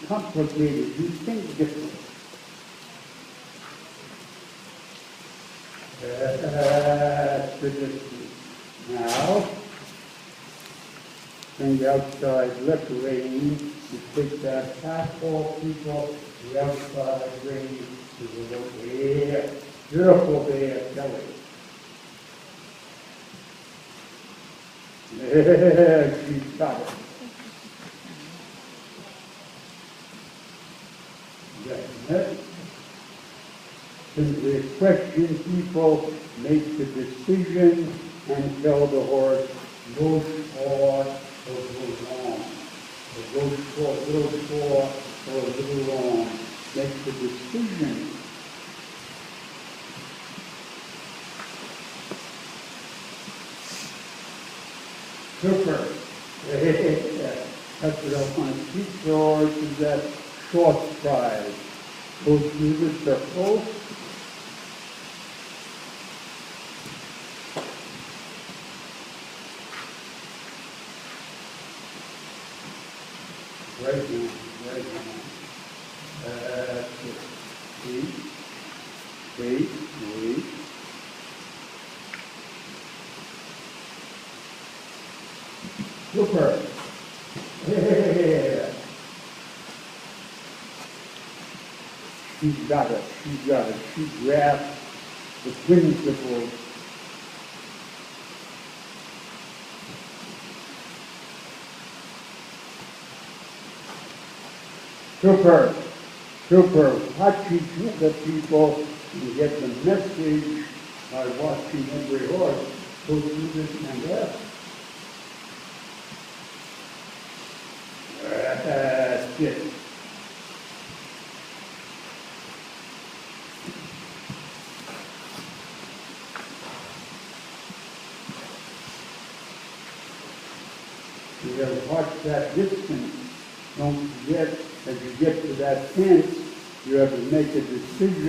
complicated. You think different. Now, bring the outside lip ring. You take that half off people, the outside ring to the little there. Beautiful there, Kelley. Yeah, she's got it. That's it. Simply question people, make the decision, and tell the horse, go short or go long. Or go short, little short, or a little long. Make the decision. Super. That's what I want to teach the horse is that short stride. Go through the circle. Right now, right now. That's it. Wait. Super. Yeah. She's got it. She grasped the principle. Super. Watch each other, people, and get the message by watching every horse go through this and that. That's it. You gotta watch that distance. Don't forget, as you get to that fence, you have to make a decision.